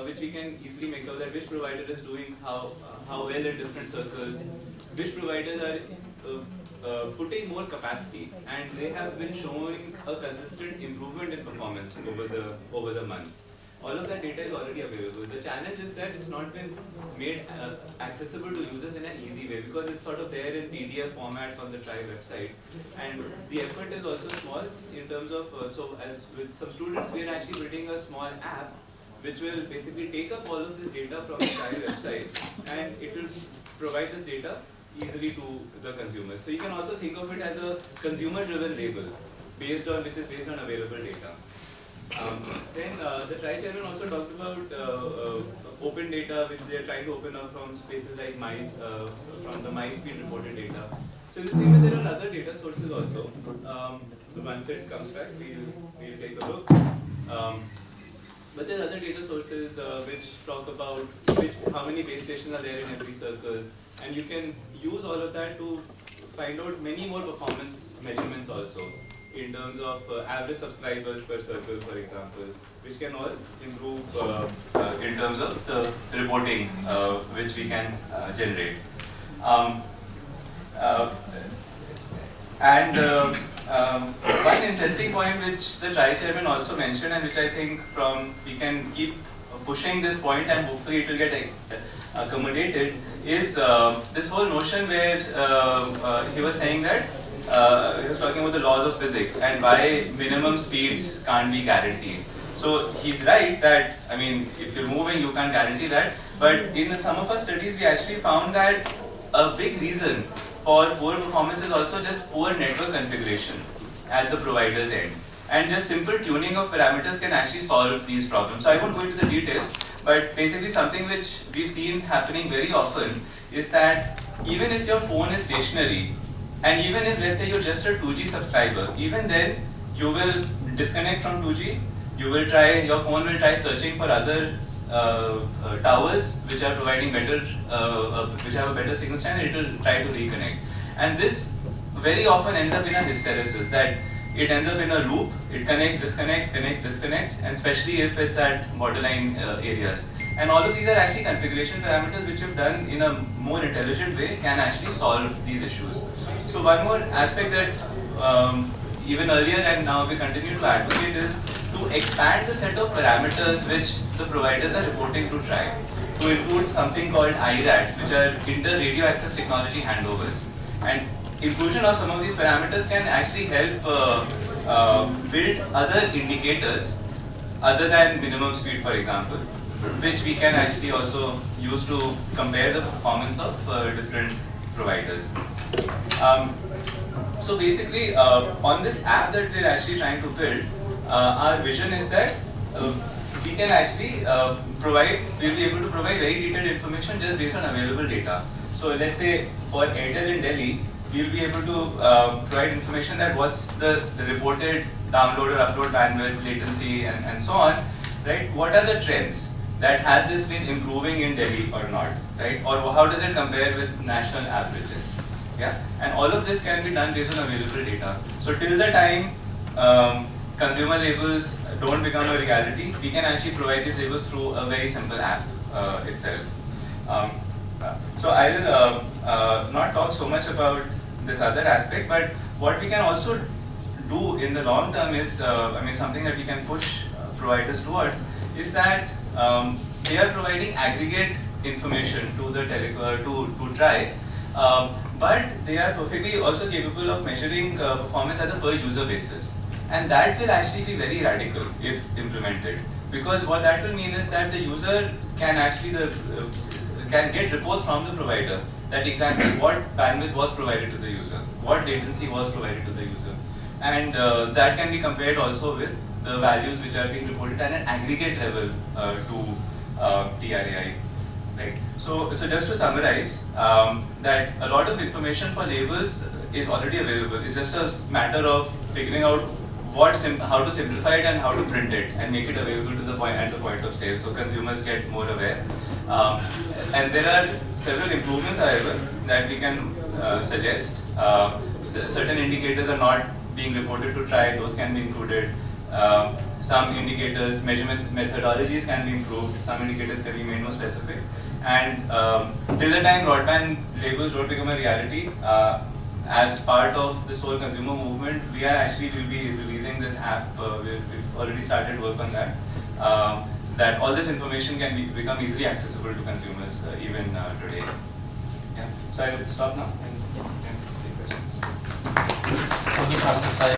which we can easily make out that which provider is doing how well in different circles, which providers are putting more capacity, and they have been showing a consistent improvement in performance over the months. All of that data is already available. The challenge is that it's not been made accessible to users in an easy way, because it's sort of there in PDF formats on the TRI website, and the effort is also small in terms of, so as with some students, we are actually building a small app which will basically take up all of this data from the TRI website, and it will provide this data easily to the consumers. So you can also think of it as a consumer-driven label, which is based on available data. Then the TRI chairman also talked about open data, which they are trying to open up from places like MICE, from the MICE speed reported data. So in the same way, there are other data sources also. Once it comes back, we'll take a look. But there are other data sources which talk about how many base stations are there in every circle, and you can use all of that to find out many more performance measurements also, in terms of average subscribers per circle, for example, which can all improve in terms of the reporting which we can generate. One interesting point which the TRI chairman also mentioned, and which I think we can keep pushing this point and hopefully it will get accommodated, is this whole notion where he was saying that he was talking about the laws of physics and why minimum speeds can't be guaranteed. So he's right that, I mean, if you're moving, you can't guarantee that. But in some of our studies, we actually found that a big reason for poor performance is also just poor network configuration at the provider's end. And just simple tuning of parameters can actually solve these problems. So I won't go into the details, but basically something which we've seen happening very often is that even if your phone is stationary, and even if, let's say, you're just a 2G subscriber, even then you will disconnect from 2G, your phone will try searching for other towers which are providing better, which have a better signal strength, and it will try to reconnect. And this very often ends up in a hysteresis, that it ends up in a loop, it connects, disconnects, connects, disconnects, and especially if it's at borderline areas. And all of these are actually configuration parameters which, if done in a more intelligent way, can actually solve these issues. So one more aspect that even earlier and now we continue to advocate is to expand the set of parameters which the providers are reporting to TRI, to include something called IRATs, which are inter-radio access technology handovers. And inclusion of some of these parameters can actually help build other indicators other than minimum speed, for example, which we can actually also use to compare the performance of different providers. So basically, on this app that we're actually trying to build, our vision is that we can actually we'll be able to provide very detailed information just based on available data. So let's say for Airtel in Delhi, we'll be able to provide information that what's the reported download or upload bandwidth, latency, and so on, right? What are the trends? That has this been improving in Delhi or not, right? Or how does it compare with national averages? Yeah, and all of this can be done based on available data. So till the time consumer labels don't become a reality, we can actually provide these labels through a very simple app itself. So I will not talk so much about this other aspect, but what we can also do in the long term is, something that we can push providers towards is that they are providing aggregate information to the to TRI, but they are perfectly also capable of measuring performance at a per user basis, and that will actually be very radical if implemented, because what that will mean is that the user can actually can get reports from the provider that exactly what bandwidth was provided to the user, what latency was provided to the user, and that can be compared also with the values which are being reported at an aggregate level to TRAI. Right. So just to summarize, that a lot of information for labels is already available. It's just a matter of figuring out how to simplify it and how to print it and make it available to at the point of sale, so consumers get more aware. And there are several improvements, however, that we can suggest. Certain indicators are not being reported to TRI; those can be included. some indicators, measurements, methodologies can be improved, some indicators can be made more specific. And till the time broadband labels don't become a reality, as part of this whole consumer movement, will be releasing this app. We've already started work on that. That all this information can become easily accessible to consumers even today. Yeah. So I'll stop now and take questions. From the process side.